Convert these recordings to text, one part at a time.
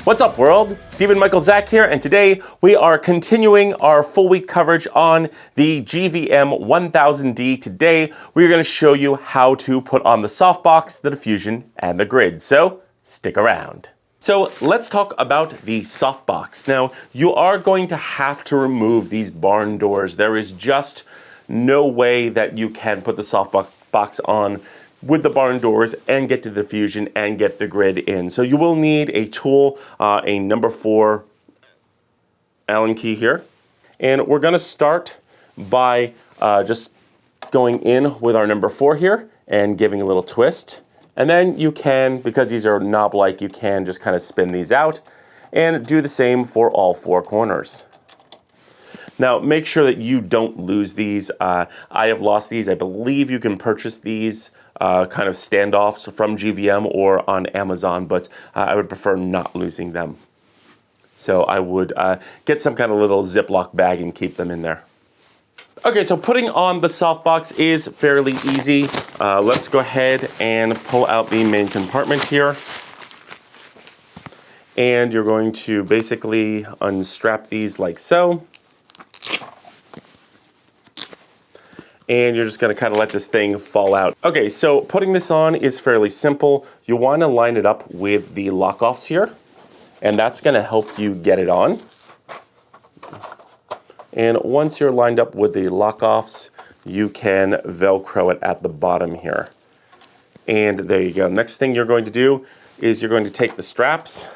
What's up, world? Stephen Michael Zach here, and today we are continuing our full week coverage on the GVM 1000D. Today we're going to show you how to put on the softbox, the diffusion, and the grid. So stick around. So let's talk about the softbox. Now, you are going to have to remove these barn doors. There is just no way that you can put the softbox on with the barn doors and get to the diffusion and get the grid in. So you will need a tool, a number 4 Allen key here. And we're gonna start by just going in with our number 4 here and giving a little twist. And then you can, because these are knob-like, you can just kind of spin these out and do the same for all 4 corners. Now, make sure that you don't lose these. I have lost these. I believe you can purchase these kind of standoffs from GVM or on Amazon, but I would prefer not losing them. So I would get some kind of little Ziploc bag and keep them in there. Okay, so putting on the softbox is fairly easy. Let's go ahead and pull out the main compartment here. And you're going to basically unstrap these like so. And you're just gonna kind of let this thing fall out. Okay, so putting this on is fairly simple. You wanna line it up with the lock-offs here, and that's gonna help you get it on. And once you're lined up with the lock-offs, you can Velcro it at the bottom here. And there you go. Next thing you're going to do is you're going to take the straps,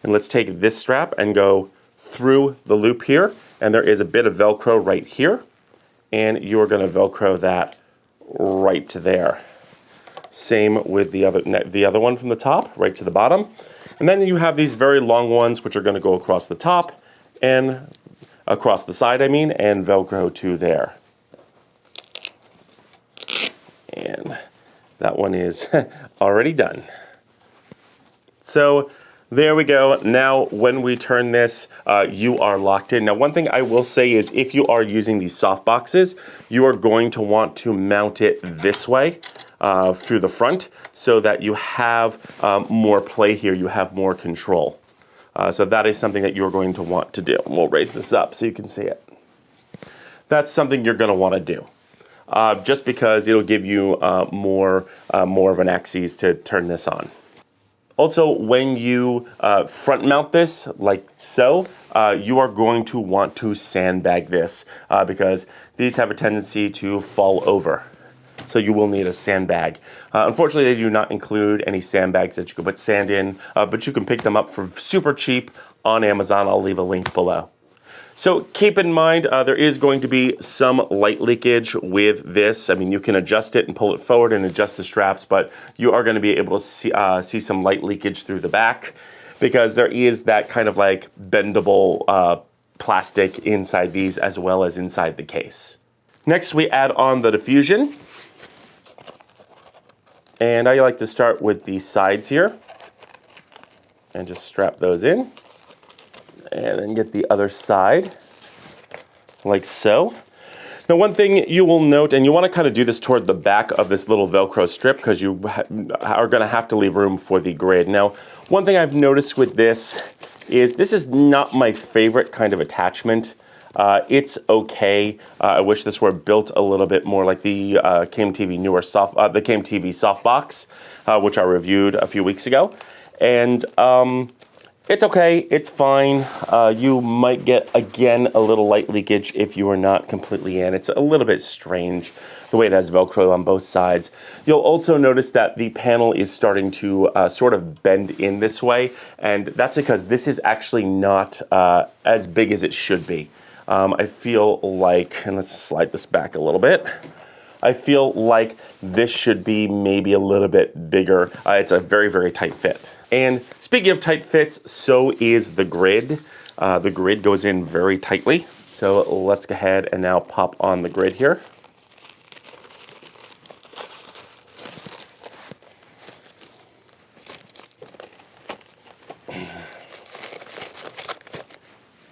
and let's take this strap and go through the loop here, and there is a bit of Velcro right here. And you're going to Velcro that right to there. Same with the other one from the top, right to the bottom. And then you have these very long ones, which are going to go across the top and across the side, and Velcro to there. And that one is already done. So there we go. Now, when we turn this, you are locked in. Now, one thing I will say is if you are using these soft boxes, you are going to want to mount it this way through the front so that you have more play here, you have more control. So that is something that you're going to want to do. We'll raise this up so you can see it. That's something you're going to want to do. Just because it'll give you more of an axis to turn this on. Also, when you front mount this, like so, you are going to want to sandbag this because these have a tendency to fall over. So you will need a sandbag. Unfortunately, they do not include any sandbags that you can put sand in, but you can pick them up for super cheap on Amazon. I'll leave a link below. So keep in mind, there is going to be some light leakage with this. I mean, you can adjust it and pull it forward and adjust the straps, but you are going to be able to see some light leakage through the back because there is that kind of like bendable plastic inside these as well as inside the case. Next, we add on the diffusion. And I like to start with the sides here and just strap those in. And then get the other side, like so. Now, one thing you will note, and you want to kind of do this toward the back of this little Velcro strip because you are going to have to leave room for the grid. Now, one thing I've noticed with this is not my favorite kind of attachment. It's okay. I wish this were built a little bit more like the KMTV the KMTV Softbox, which I reviewed a few weeks ago. And it's okay, it's fine. You might get, again, a little light leakage if you are not completely in. It's a little bit strange the way it has Velcro on both sides. You'll also notice that the panel is starting to sort of bend in this way, and that's because this is actually not as big as it should be. I feel like, and let's slide this back a little bit. I feel like this should be maybe a little bit bigger. It's a very, very tight fit. And speaking of tight fits, so is the grid. The grid goes in very tightly. So let's go ahead and now pop on the grid here.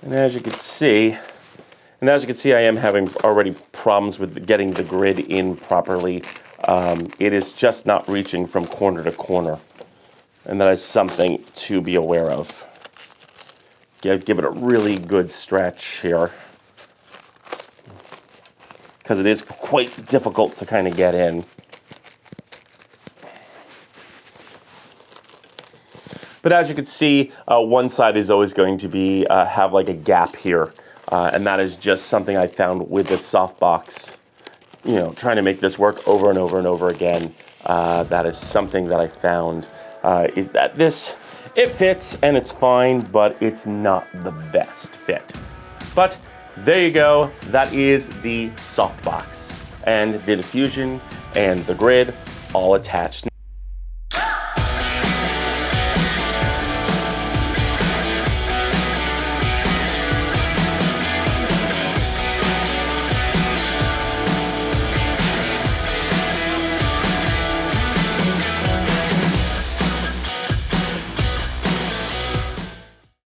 And as you can see, I am having already problems with getting the grid in properly. It is just not reaching from corner to corner. And that is something to be aware of. Give it a really good stretch here, because it is quite difficult to kind of get in. But as you can see, one side is always going to be have like a gap here, and that is just something I found with this Softbox. You know, trying to make this work over and over and over again. That is something that I found is that it fits and it's fine, but it's not the best fit. But there you go. That is the Softbox, and the diffusion and the grid all attached.